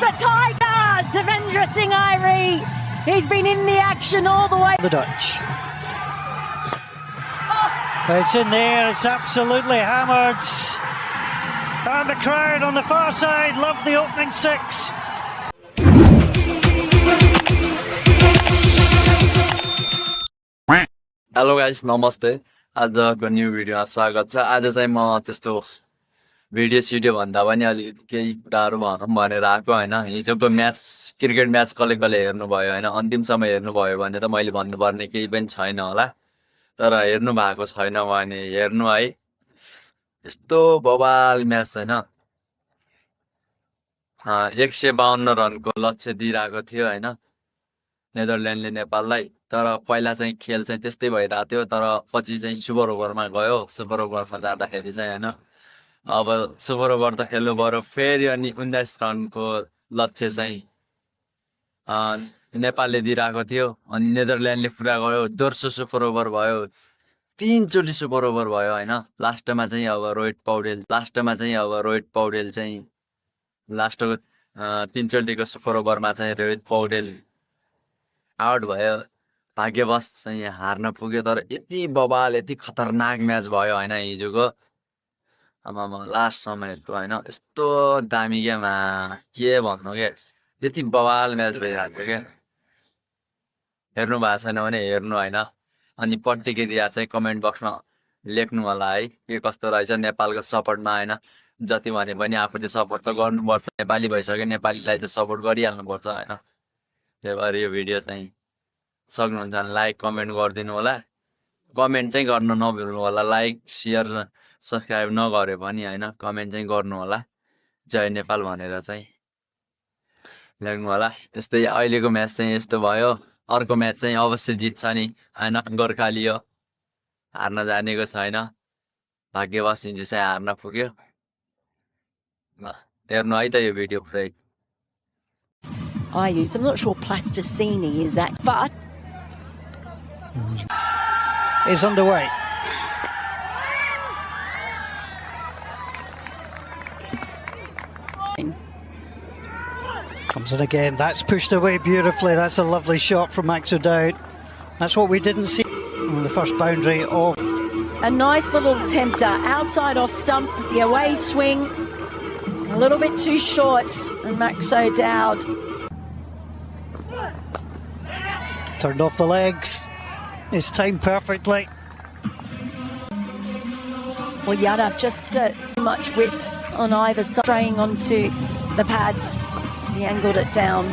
the Tiger, Dipendra Singh Airee. He's been in the action all the way. The Dutch. It's in there, it's absolutely hammered. And the crowd on the far side love the opening six. Hello guys, namaste. आजको new भिडियोमा स्वागत छ। आज चाहिँ म त्यस्तो video भन्दा पनि अलिकति केही कुराहरू भनौँ भनेर आएको हैन। हिजोको म्याच क्रिकेट म्याच कसले हेर्नु भयो हैन, अन्तिमसम्म हेर्नु भयो भने त मैले भन्नुपर्ने केही पनि छैन होला। तर हेर्नु भएको छैन भने हेर्नु है। यस्तो बवाल म्याच हैन। 152 रनको लक्ष्य दिइरहेको थियो हैन नेदरल्यान्डले नेपाललाई। तर पहिला चाहिँ खेल चाहिँ त्यस्तै भइरहेको थियो, तर पछि चाहिँ सुपर ओभरमा गयो। सुपर ओभरमा जाँदाखेरि चाहिँ हैन, अब सुपर ओभर त खेल्नु पर्यो फेरि, अनि 19 रनको लक्ष्य चाहिँ नेपालले दिइरहेको थियो। अनि नेदरल्यान्डले पुरा गर्यो। दोस्रो सुपर ओभर भयो, 3 चोटि सुपर ओभर भयो हैन। लास्टमा चाहिँ अब रोहित पौडेल चाहिँ लास्टको 3 चोटिको सुपर ओभरमा चाहिँ रोहित पौडेल आउट भयो। भाग्यवश चाहिँ हार्न पुग्यो। तर यति बवाल यति खतरनाक म्याच भयो हैन हिजोको। लास्ट समयको हैन, यस्तो दामी गेममा के भन्नु के, यति बवाल म्याच भइरहेको क्या। हेर्नु भएको छैन भने हेर्नु हैन। अनि प्रतिक्रिया चाहिँ कमेन्ट बक्समा लेख्नु होला है, के कस्तो रहेछ नेपालको सपोर्टमा हैन। जति भने पनि आफूले सपोर्ट त गर्नुपर्छ, नेपाली भइसक्यो नेपालीलाई त सपोर्ट गरिहाल्नुपर्छ हैन। त्यही भएर यो भिडियो चाहिँ सक्नुहुन्छ भने लाइक कमेन्ट गरिदिनु होला। कमेन्ट चाहिँ गर्न नभुल्नु होला। लाइक सेयर सब्सक्राइब नगरे पनि हैन, कमेन्ट चाहिँ गर्नु होला। जय नेपाल भनेर चाहिँ लेख्नु होला। त्यस्तै अहिलेको म्याच चाहिँ यस्तो भयो। अर्को म्याच चाहिँ अवश्य जित्छ नि हैन। गोर्खाली हो, हार्न जानेको छैन। भाग्यवश हिजो चाहिँ हार्न पुग्यो। हेर्नु है त यो भिडियो पुरै। I use. I'm not sure plasticine is that, but Is underway. Comes in again. That's pushed away beautifully. That's a lovely shot from Max O'Dowd. That's what we didn't see on the first boundary of. a nice little tempter outside off stump. The away swing a little bit too short, and Max O'Dowd Turned off the legs. It's timed perfectly. Well, Yadav just too much width on either side, straying onto the pads as he angled it down.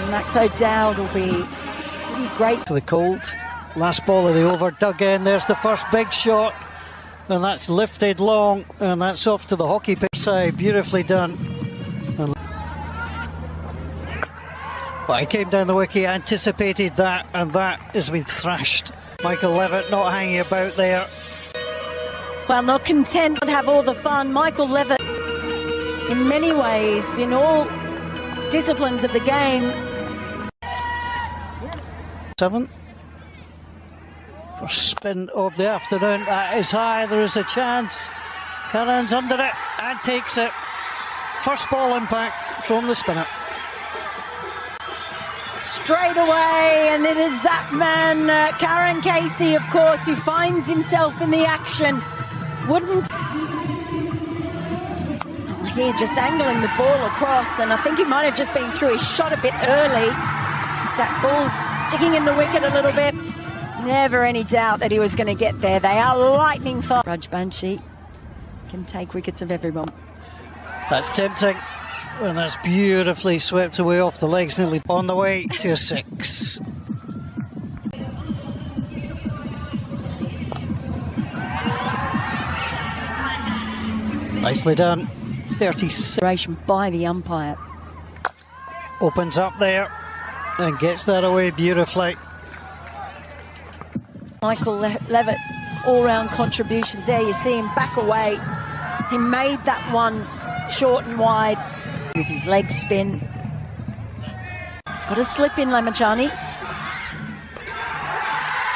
And Max O'Dowd will be pretty great. To the cold. Last ball of the over, dug in. There's the first big shot. And that's lifted long. And that's off to the hockey pitch side. Beautifully done. Well, he came down the wicket, anticipated that, and that has been thrashed. Michael Levitt not hanging about there. Well, not content to have all the fun. Michael Levitt, in many ways, in all disciplines of the game. 7. First spin of the afternoon. That is high. There is a chance. Cannon's under it and takes it. First ball impact from the spinner. Straight away, and it is that man, Karen Casey, of course, who finds himself in the action. Wouldn't here just angling the ball across, and I think he might have just been through his shot a bit early. That ball's sticking in the wicket a little bit. Never any doubt that he was going to get there. They are lightning fast. Raj Banshee can take wickets of everyone. That's tempting. And that's beautifully swept away off the legs, nearly on the way to a 6. Nicely done. 36 by the umpire. Opens up there and gets that away beautifully. Michael Levitt's all-round contributions there. You see him back away. He made that one short and wide with his leg spin. It's got a slip in, Lamachani.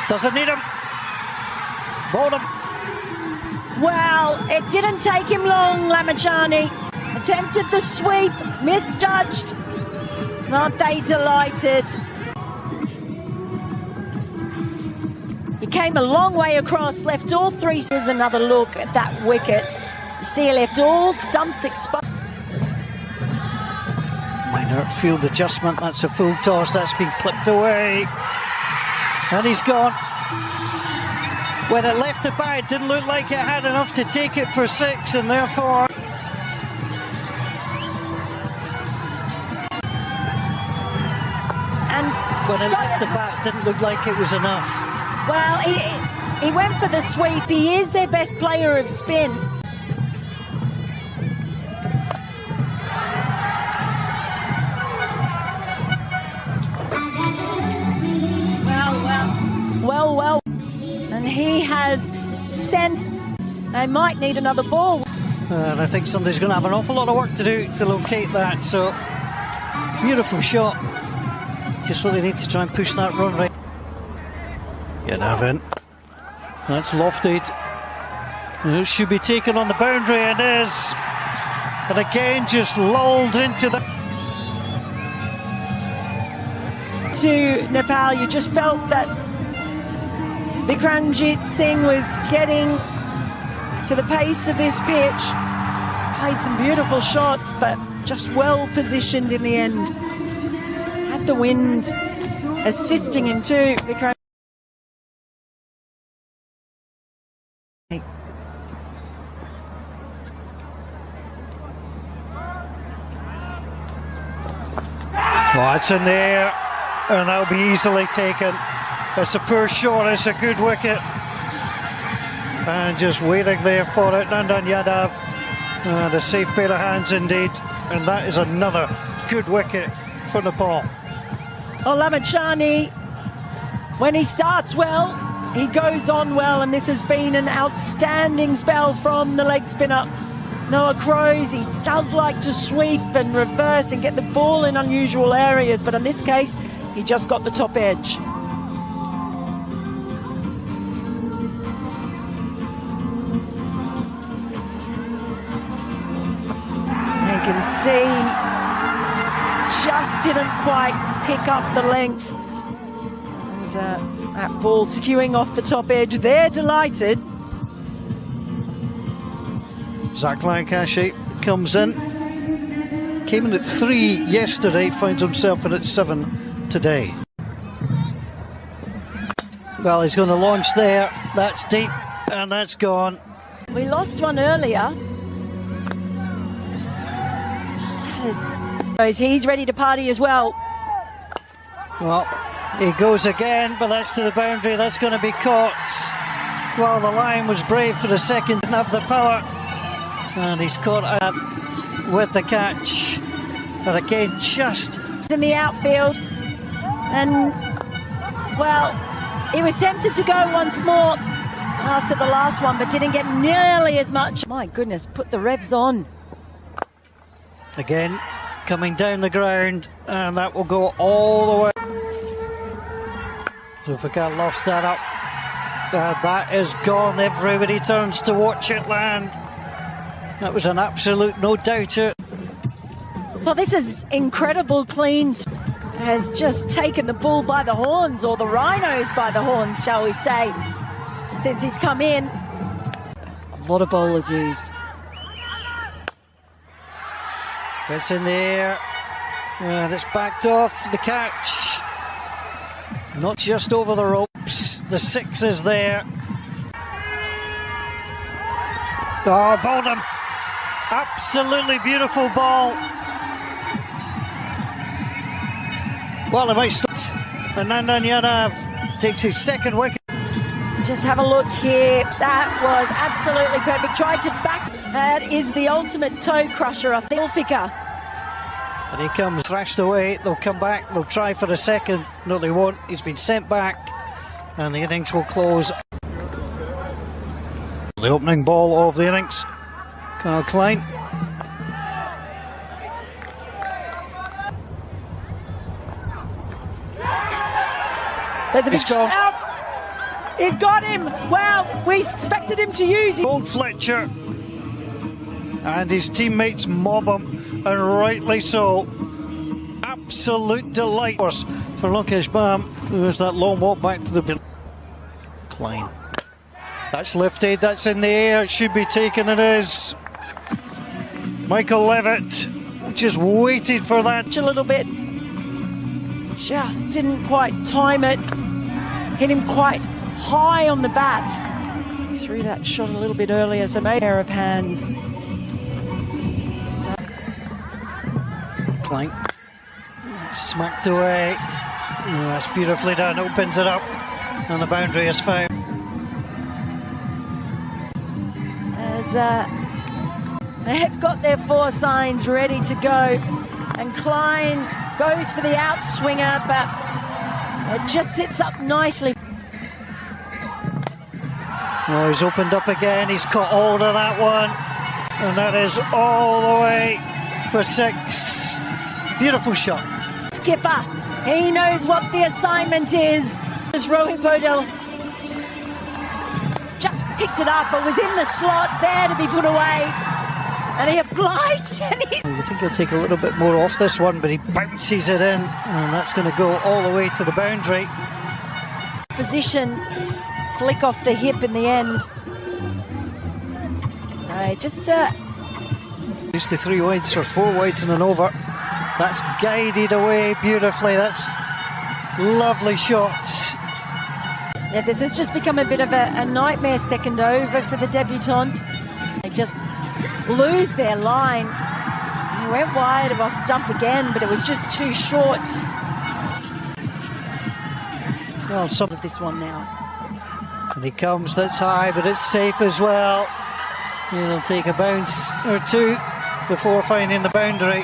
Doesn't need him. Bowled him. Well, it didn't take him long, Lamachani. Attempted the sweep, misjudged. Aren't they delighted? He came a long way across, left all three. Here's another look at that wicket. You see he left all stumps exposed. Minor field adjustment, that's a full toss, that's been clipped away. And he's gone. When it left the bat, it didn't look like it had enough to take it for 6, and therefore... And when it left the bat, it didn't look like it was enough. Well, he went for the sweep. He is their best player of spin. Well. And he has sent... They might need another ball. And I think somebody's going to have an awful lot of work to do to locate that. So, beautiful shot. Just what they need to try and push that run right. Yadav in. That's lofted. And it should be taken on the boundary, and is. And again, just lulled into the... To Nepal, you just felt that Dipendra Singh was getting to the pace of this pitch. Played some beautiful shots, but just well positioned in the end. Had the wind assisting him too. Oh, it's in there, and that'll be easily taken. It's a poor shot, it's a good wicket. And just waiting there for it, Nandan Yadav. The safe pair of hands indeed. And that is another good wicket for Nepal. Olamachani, when he starts well, he goes on well, and this has been an outstanding spell from the leg spinner. Noah Crows, he does like to sweep and reverse and get the ball in unusual areas, but in this case, he just got the top edge. You can see, just didn't quite pick up the length. And that ball skewing off the top edge. They're delighted. Zach Lancashire comes in. Came in at 3 yesterday, finds himself in at 7 today. Well, he's going to launch there. That's deep, and that's gone. We lost one earlier. He's ready to party as well. Well, he goes again, but that's to the boundary. That's going to be caught. Well, the line was brave for the second, didn't have the power. And he's caught up with the catch. And again, just in the outfield. And, well, he was tempted to go once more after the last one, but didn't get nearly as much. My goodness, put the revs on. Again, coming down the ground, and that will go all the way. So if we can't loft that up, that is gone. Everybody turns to watch it land. That was an absolute no doubter. Well, this is incredible clean. Has just taken the bull by the horns, or the rhinos by the horns, shall we say, since he's come in. A lot of bowlers used. It's in the air, and it's backed off the catch. Not just over the ropes, the 6 is there. Oh, bowled him. Absolutely beautiful ball. Well, they might stop. And Nandan Yadav takes his 2nd wicket. Just have a look here. That was absolutely perfect. Tried to back. That is the ultimate toe crusher of the Ulfika. And he comes thrashed away. They'll come back. They'll try for the 2nd. No, they won't. He's been sent back. And the innings will close. The opening ball of the innings. Carl Klein. There's a big shout. He's got him. Well, we expected him to use it. Old Fletcher. and his teammates mob him, and rightly so. Absolute delight for Lokesh Bam, who has that long walk back to the Klein. That's lifted, that's in the air, it should be taken, it is. Michael Levitt just waited for that. A little bit, just didn't quite time it. Hit him quite high on the bat. Threw that shot a little bit earlier, so made a pair of hands. So. Klein. Smacked away. That's beautifully done, opens it up, and the boundary is found. As they have got their 4 signs ready to go, and Klein goes for the outswinger, but it just sits up nicely. Oh, he's opened up again, he's caught hold of that one, and that is all the way for 6. Beautiful shot. Skipper, he knows what the assignment is. As Rohit Podel just picked it up, but was in the slot there to be put away, and he obliged. And I think he'll take a little bit more off this one, but he bounces it in, and that's going to go all the way to the boundary. Position, flick off the hip in the end. Right, just used to 3 wides or 4 wides and an over. That's guided away beautifully. That's lovely shots. Yeah, this has just become a bit of a nightmare second over for the debutant. They just lose their line. He went wide of off stump again, but it was just too short. Well, some Of this one now. And he comes, that's high, but it's safe as well. He'll take a bounce or 2 before finding the boundary.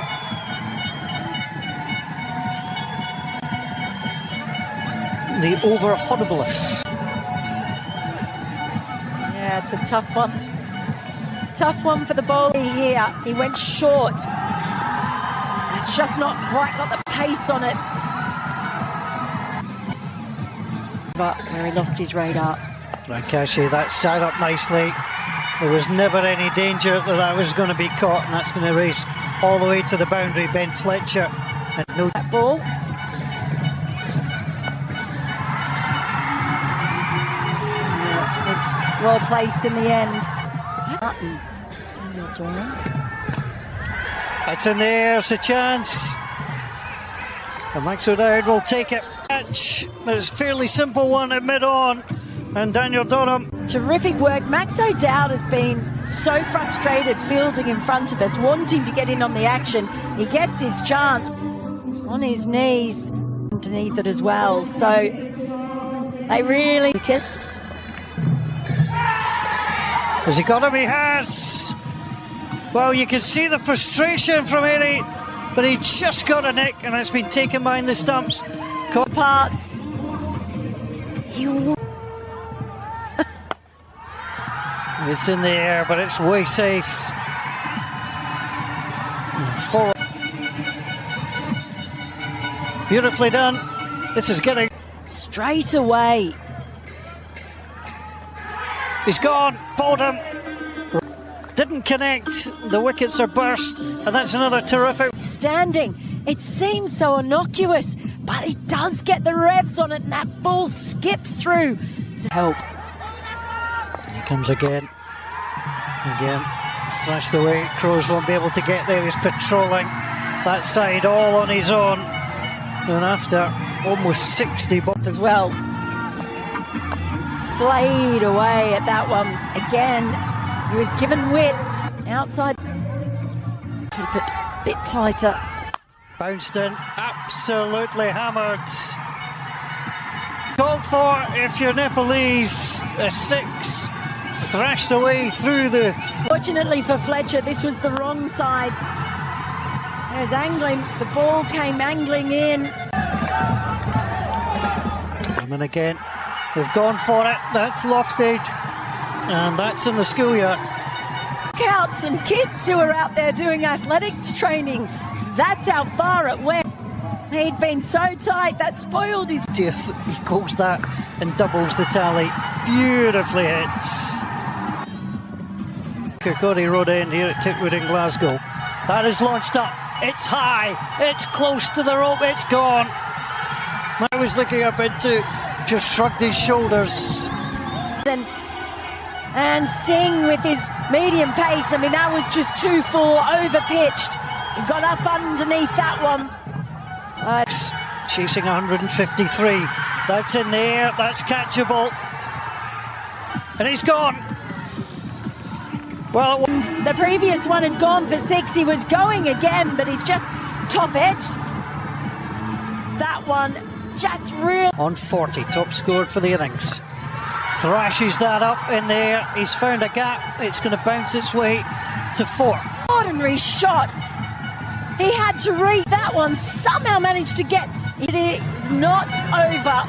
The over Horribilis. Yeah, it's a tough one. Tough one for the bowler here. He went short. It's just not quite got the pace on it. But where he lost his radar. Lankashi, that sat up nicely. There was never any danger that was going to be caught, and that's going to race all the way to the boundary. Ben Fletcher. And no That ball. Was well placed in the end. Martin, Daniel Doran. That's in the air, it's a chance. And Max O'Dowd will take it. Catch, but it's a fairly simple one at mid-on. And Daniel Durham. Terrific work. Max O'Dowd has been so frustrated fielding in front of us, wanting to get in on the action. He gets his chance on his knees underneath it as well. So they really wickets. Has he got him? He has. Well, you can see the frustration from Airee, but he just got a nick, and it's been taken behind the stumps. Parts. It's in the air, but it's way safe. Forward. Beautifully done. This is getting Straight away. He's gone. Bowled him. Didn't connect. The wickets are burst, and that's another terrific. Standing. It seems so innocuous, but he does get the revs on it, and that ball skips through. To help. He comes again. Again, slashed away. Crows won't be able to get there. He's patrolling that side all on his own. And after almost 60 balls as well. Flayed away at that one. Again, he was given width. Outside. Keep it a bit tighter. Bounced in. Absolutely hammered. Called for, if you're Nepalese, a 6. Thrashed away through the... Fortunately for Fletcher, this was the wrong side. There's angling. The ball came angling in. And again, they've gone for it. That's lofted. And that's in the schoolyard. Scouts and kids who are out there doing athletics training. That's how far it went. He'd been so tight, that spoiled his... He equals that and doubles the tally. Beautifully hit. Kirkcaldy Road End here at Titwood in Glasgow. That is launched up. It's high. It's close to the rope. It's gone. I was looking up into, just shrugged his shoulders. And Singh with his medium pace, I mean, that was just 2-4, over-pitched. He got up underneath that one. Chasing 153. That's in the air, that's catchable. And he's gone. Well, the previous one had gone for 6. He was going again, but he's just top-edged. That one just really... On 40, top scored for the innings. Thrashes that up in there. He's found a gap. It's going to bounce its way to 4. Ordinary shot. He had to read that one. Somehow managed to get... It is not over.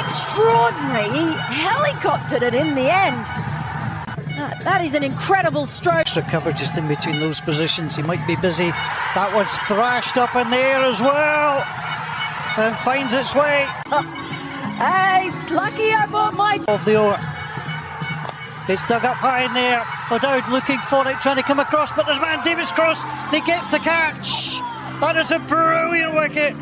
Extraordinary. He helicoptered it in the end. That is an incredible stroke. Extra cover just in between those positions. He might be busy. That one's thrashed up in the air as well. And finds its way. Hey, lucky I bought my... Of the over. It's dug up high in there. O'Dowd looking for it, trying to come across, but there's man Davis Cross. He gets the catch. That is a brilliant wicket.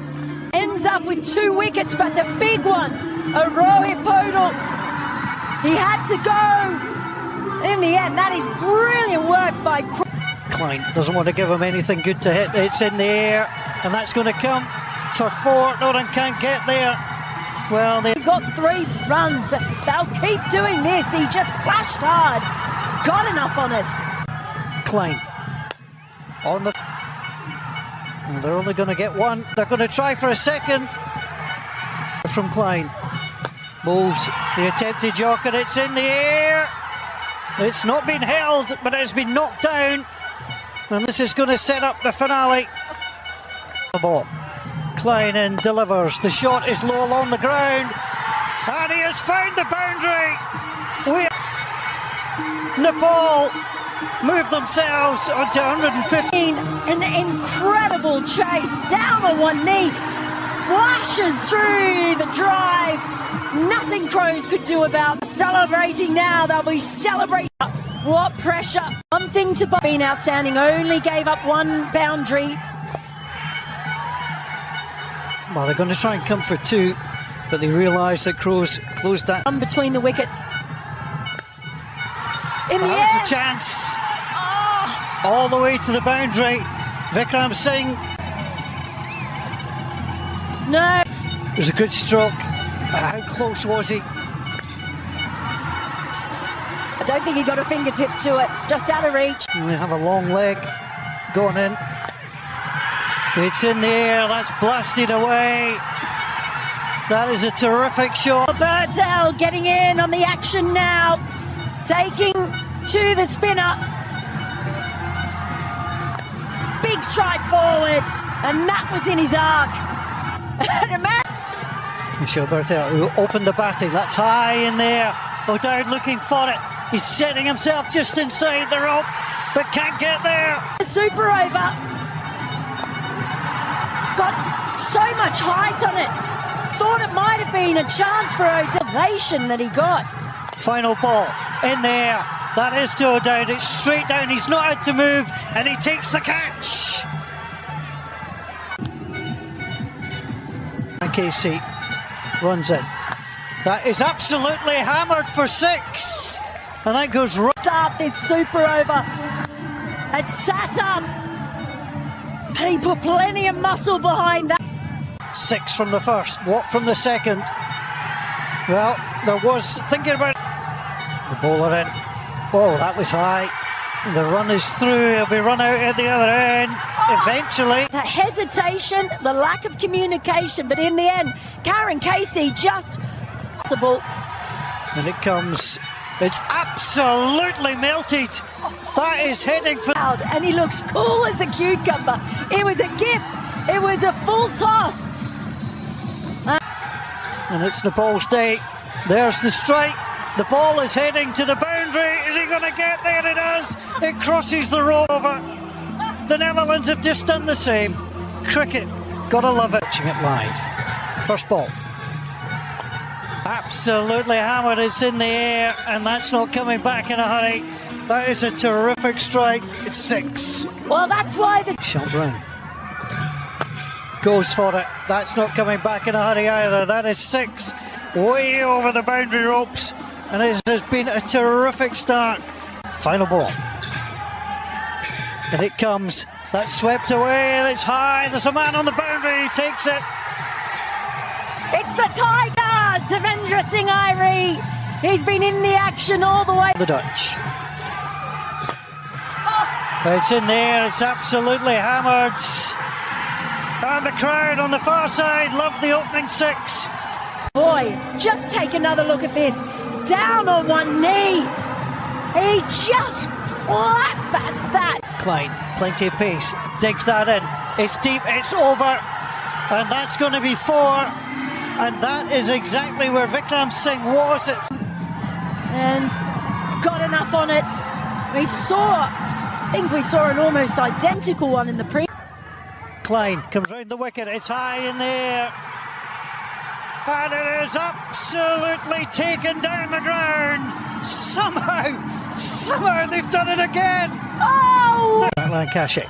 Ends up with 2 wickets, but the big one, a Rohit Podal, he had to go. In the end, that is brilliant work by Klein doesn't want to give him anything good to hit. It's in the air, and that's going to come for 4. Noran can't get there. Well, they got 3 runs. They'll keep doing this. He just flashed hard. Got enough on it. Klein on the... And they're only going to get 1. They're going to try for a second. From Klein. Bowles, the attempted yorker. It's in the air. It's not been held, but it's been knocked down. And this is going to set up the finale. The ball. Klein in delivers. The shot is low along the ground. And he has found the boundary. Nepal move themselves onto 115. An incredible chase. Down on one knee. Flashes through the drive. Nothing Crows could do about it. Celebrating now. They'll be celebrating. What pressure. One thing to be outstanding. Only gave up 1 boundary. Well, they're going to try and come for 2, but they realise that Crows closed that. Between the wickets. In the That air. was a chance. Oh. All the way to the boundary. Vikram Singh. No. It was a good stroke. How close was he? I don't think he got a fingertip to it. Just out of reach. And they have a long leg going in. It's in the air. That's blasted away. That is a terrific shot. Bertel getting in on the action now. Taking to the spinner. Big stride forward. And that was in his arc. And a man. Michel Bertel, who opened the batting. That's high in there. O'Dowd looking for it. He's setting himself just inside the rope, but can't get there. Super over. Got so much height on it. Thought it might have been a chance for O'Dowd that he got. Final ball in there. That is to O'Dowd. It's straight down. He's not had to move, and he takes the catch. And Casey runs in. That is absolutely hammered for 6. And that goes right. Start this super over. It sat up. And he put plenty of muscle behind that. 6 from the first. What from the second? Well, there was thinking about the bowler in. Oh, that was high. The run is through. He'll be run out at the other end. Eventually. The hesitation, the lack of communication, but in the end, Karen Casey just possible. And it comes. It's absolutely melted. That is heading for. And he looks cool as a cucumber. It was a gift. It was a full toss. And it's Nepal's day. There's the strike. The ball is heading to the boundary. Is he going to get there? It does. It crosses the rover. The Netherlands have just done the same. Cricket. Gotta love it. Watching it live. First ball. Absolutely hammered. It's in the air, and that's not coming back in a hurry. That is a terrific strike. It's 6. Well, that's why the Shot Brown goes for it. That's not coming back in a hurry either. That is 6, way over the boundary ropes, and it has been a terrific start. Final ball, and it comes. That's swept away. It's high. There's a man on the boundary. He takes it. it's the Tiger, Dipendra Singh Airee. He's been in the action all the way. The Dutch. It's in there. It's absolutely hammered. And the crowd on the far side love the opening 6. Boy, just take another look at this. Down on one knee. He just flat bats that. Klein, plenty of pace, digs that in. It's deep, it's over. And that's going to be 4. And that is exactly where Vikram Singh was. And got enough on it. I think we saw an almost identical one in the pre. Klein comes round the wicket, it's high in the air. And it is absolutely taken down the ground. Somehow they've done it again. Oh! Lancashire.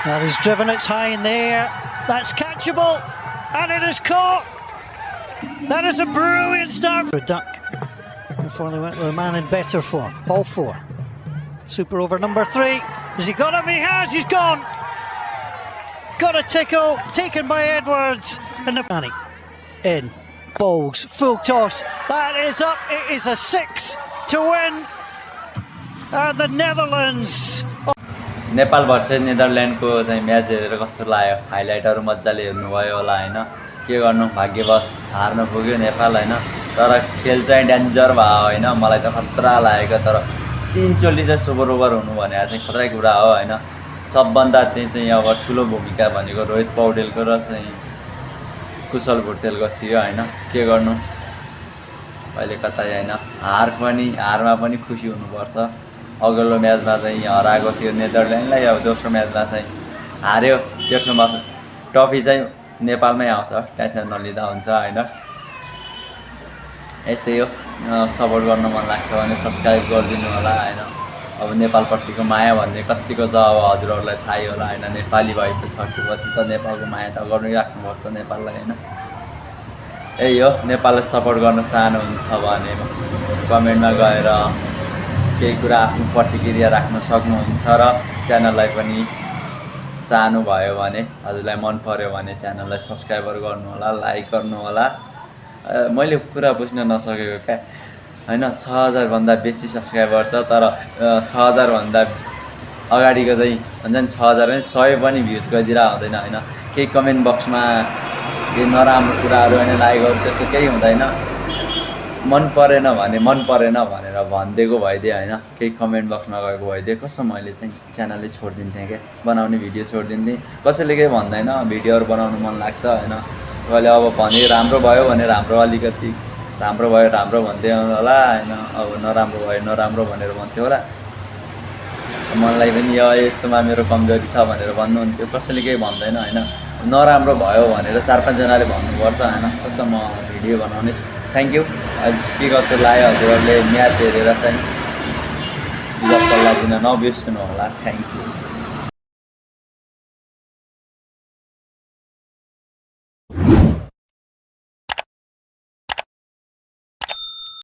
That is driven, it's high in the air. That's catchable, and it is caught. That is a brilliant start for a duck. Before they went with a man in better form. Ball 4. Super over number 3. Has he got him? He has. He's gone. Got a tickle. Taken by Edwards. And the Manny in. Bowls. Full toss. That is up. It is a 6 to win. And the Netherlands. Nepal versus नेदरल्यान्डको चाहिँ match हेरेर कस्तो लाग्यो हाइलाइटहरु मज्जाले हेर्नुभयो होला हैन के गर्नु भाग्यवश हार्न पुग्यो नेपाल हैन तर खेल चाहिँ डेन्जर भयो हैन मलाई त खतरा लागेको तर 3 चोटी चाहिँ सुपर ओभर हुनु भनेको चाहिँ खतरा कुरा हो हैन सबभन्दा चाहिँ अब ठुलो भूमिका भनेको रोहित पौडेलको र चाहिँ कुशल भुटेलको थियो हैन के गर्नु अहिले कतै हैन हारमा पनि खुसी हुनुपर्छ अघिल्लो म्याचमा चाहिँ हराएको थियो नेदरल्यान्डलाई अब दोस्रो म्याचमा चाहिँ हार्यो तेस्रोमा ट्रफी चाहिँ नेपालमै आउँछ टेन्सन नलिँदा हुन्छ हैन यस्तै हो सपोर्ट गर्न मन लाग्छ भने सब्स्क्राइब गरिदिनु होला हैन अब नेपालपट्टिको माया भन्ने कतिको छ अब हजुरहरुलाई थाहै होला हैन नेपाली भइसकेपछि त नेपालको माया त गर्नै राख्नुपर्छ नेपाललाई हैन यही हो नेपाललाई सपोर्ट गर्न चाहनुहुन्छ भने कमेन्टमा गएर केही कुरा आफ्नो प्रतिक्रिया राख्न सक्नुहुन्छ र च्यानललाई पनि चाहनु भयो भने हजुरलाई मन पर्यो भने च्यानललाई सब्स्क्राइबर गर्नु होला लाइक गर्नु होला मैले कुरा बुझ्न नसकेको क्या हैन 6000 भन्दा बेसी सब्स्क्राइबर छ तर 6000 भन्दा अगाडिको चाहिँ भन्छन् 6000 पनि 100 पनि भ्युज गरिदिरा हुँदैन हैन केही कमेन्ट बक्समा केही नराम्रो कुराहरु हैन लाइकहरु त्यस्तो केही हुँदैन मन परेन भनेर भन्देको भइदिए हैन केही कमेन्ट बक्समा गएको भइदिए कसो मैले चाहिँ च्यानलले छोड्दिन्थे के बनाउने भिडियो छोड्दिन्थे कसैले केही भन्दैन भिडियोहरु बनाउन मन लाग्छ हैन कहिले अब भने राम्रो भयो भने राम्रो अलिकति राम्रो भयो राम्रो भन्दै होला हैन अब नराम्रो भयो नराम्रो भनेर भन्थ्यो होला मनलाई पनि यस्तोमा मेरो कमजोरी छ भनेर भन्नुहुन्थ्यो कसैले केही भन्दैन हैन नराम्रो भयो भनेर 4-5 जनाले भन्नुपर्छ हैन कसो म भिडियो बनाउने छु थ्यांक यू आज के कस्तो लाग्यो हजुरहरुले म्याच हेरेर चाहिँ सुझाव सल्लाह दिन नबिर्सनु होला थ्यांक यू